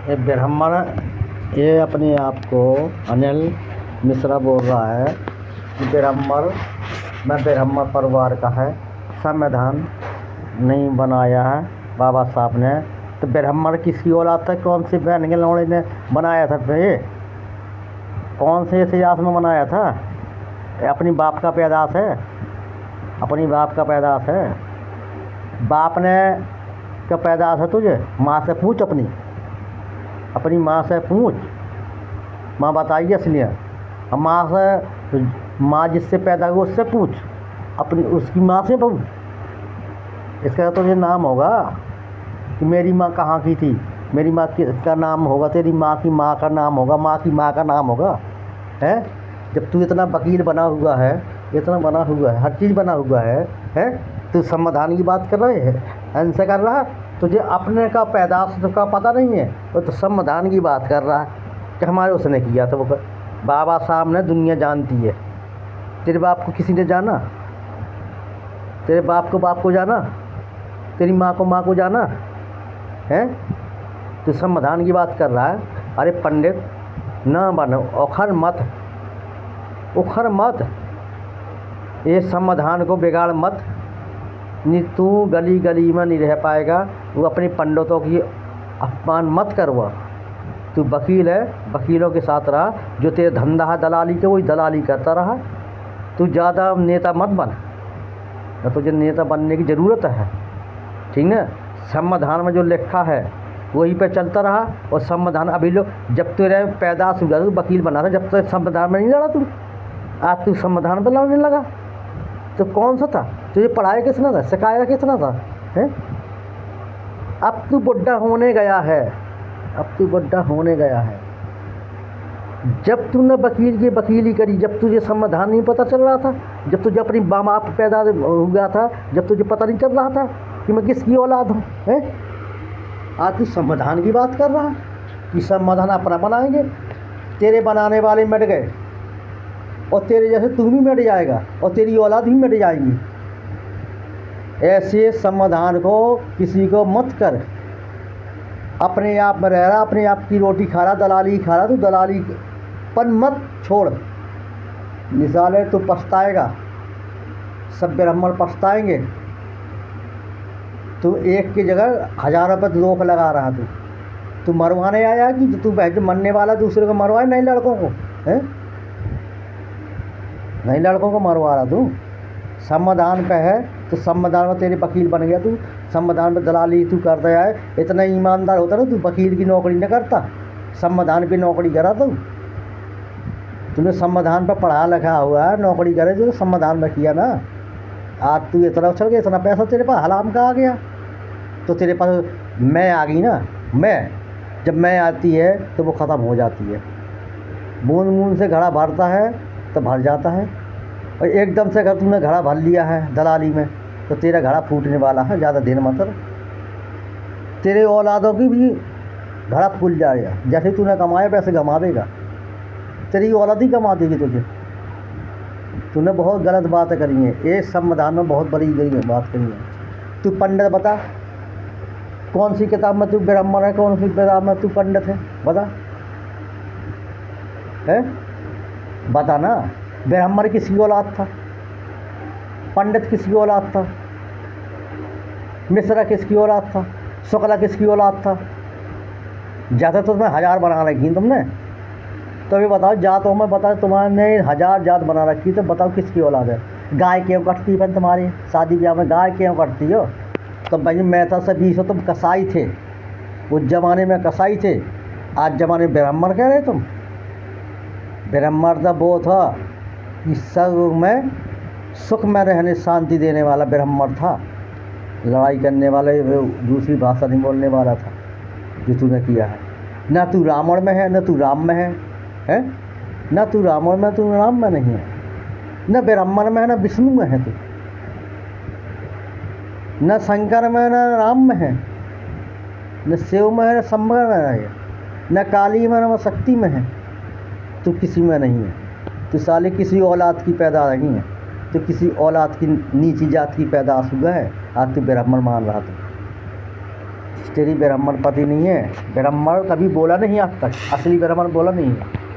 ये ब्राह्मण ये अपने आप को अनिल मिश्रा बोल रहा है कि मैं ब्राह्मण परिवार का है, संविधान नहीं बनाया है बाबा साहब ने। तो ब्राह्मण किसकी औलाद था? कौन सी बहन के लौड़े ने बनाया था? ये कौन से इतिहास में बनाया था? अपनी बाप का पैदाश है, अपनी बाप का पैदाश है। बाप ने का पैदाश है तुझे? माँ से पूछ, अपनी माँ से पूछ। माँ बताइए इसलिए माँ से, माँ जिससे पैदा हुई उससे पूछ, अपनी उसकी माँ से पूछ। इसका तुझे नाम होगा कि मेरी माँ कहाँ की थी, मेरी माँ का नाम होगा, तेरी माँ का नाम होगा, माँ की माँ का नाम होगा। है जब तू इतना वकील बना हुआ है, इतना बना हुआ है, हर चीज़ बना हुआ है तू संविधान की बात कर रहे है, ऐसे कर रहा है। तुझे अपने का पैदाश का पता नहीं है, वो तो संविधान की बात कर रहा है कि हमारे उसने किया था। वो बाबा साहब ने दुनिया जानती है। तेरे बाप को किसी ने जाना? तेरे बाप को जाना? तेरी माँ को जाना है? तो संविधान की बात कर रहा है। अरे पंडित ना बनो, उखर मत, ये संविधान को बिगाड़ मत। नहीं तू गली गली में नहीं रह पाएगा। वो अपने पंडितों की अपमान मत करवा। तू वकील है, वकीलों के साथ रहा। जो तेरे धंधा है दलाली के, वही दलाली करता रहा। तू ज़्यादा नेता मत बन, न तुझे नेता बनने की ज़रूरत है, ठीक ना। संविधान में जो लिखा है वही पे चलता रहा। और संविधान अभी लोग जब तेरे पैदाश हुआ तो वकील बना था, जब तक संविधान में नहीं लड़ा तू। आज तू संविधान पर लड़ने लगा तो कौन सा था? तुझे पढ़ाया किसने था? सिखाया किसने था? है अब तू बुढ़ा होने गया है, जब तूने वकील की वकीली करी, जब तुझे संविधान नहीं पता चल रहा था, जब तुझे अपनी बाप पैदा हुआ था, जब तुझे पता नहीं चल रहा था कि मैं किसकी औलाद हूँ, है आज तू संविधान की बात कर रहा है कि संविधान अपना बनाएंगे। तेरे बनाने वाले मिट गए और तेरे जैसे तू भी मिट जाएगा और तेरी औलाद भी मिट जाएगी। ऐसे संविधान को किसी को मत कर। अपने आप में रह रहा, अपने आप की रोटी खा रहा, दलाली खा रहा। तो दलाली पन मत छोड़। मिसाल तो पछताएगा, सब ब्राह्मण पछताएंगे। तू एक की जगह 1000 रुपये रोक लगा रहा। तू मरवाने आया कि तू मरने वाला दूसरे को मरवाए? नहीं लड़कों को, है नहीं लड़कों को मरवा रहा तू। संविधान पे है तो संविधान में तेरे वकील बन गया तू। संविधान पे दलाली तू कर रहा है। इतना ईमानदार होता ना तू वकील की नौकरी न करता, संविधान पे नौकरी करा तूने संविधान पर पढ़ा लिखा हुआ है, नौकरी करे जो संविधान में किया ना। आज तू इतना उछल गया, इतना पैसा तेरे पास हलाम का आ गया तो तेरे पास मैं आ गई ना। मैं जब मैं आती है तो वो ख़त्म हो जाती है। बूंद बूंद से घड़ा भरता है तो भर जाता है, और एकदम से अगर तूने घड़ा भर लिया है दलाली में तो तेरा घड़ा फूटने वाला है। ज़्यादा देर मत कर, तेरे औलादों की भी घड़ा फूल जाएगा। जैसे तूने कमाया वैसे गमा देगा, तेरी औलाद ही कमा देगी तुझे। तूने बहुत गलत बातें करी हैं, ये संविधान में बहुत बड़ी बात करी है। तू पंडित बता, कौन सी किताब में तू ब्राह्मण है, कौन सी किताब में तू पंडित है? बता ना। ब्राह्मण किसकी औलाद था? पंडित किसकी औलाद था? मिश्रा किसकी औलाद था? शुक्ला किसकी औलाद था? ज़्यादा तो तुम्हें 1000 बना रखी तुमने। तो अभी बताओ, जातों में बताओ, तुम्हारे 1000 जात बना रखी, तो बताओ किसकी औलाद है? गाय क्यों कटती है तुम्हारी शादी ब्याह में? गाय क्यों कटती हो? तो भाई मैथा से 20 हो, तुम कसाई थे उस ज़माने में, कसाई थे। आज ज़माने में ब्राह्मण कह रहे तुम? ब्राह्मण तो वो था कि सब में सुख में रहने, शांति देने वाला ब्राह्मण था। लड़ाई करने वाला, दूसरी भाषा नहीं बोलने वाला था जो तूने किया है। ना तू रावण में है, ना तू राम में है ना तू रावण में, तू राम में नहीं है। न ब्राह्मण में है, न विष्णु में है तू, न शंकर में, न राम में है, न शिव में है, न शंकर में है, न काली में, न शक्ति में है। तू किसी में नहीं है। तो साले किसी औलाद की पैदा नहीं है, तो किसी औलाद की नीची जात की पैदाश हुआ है। आज तू ब्राह्मण मान रहा था। तेरी ब्राह्मण पति नहीं है। ब्राह्मण कभी बोला नहीं आज तक, असली ब्राह्मण बोला नहीं है।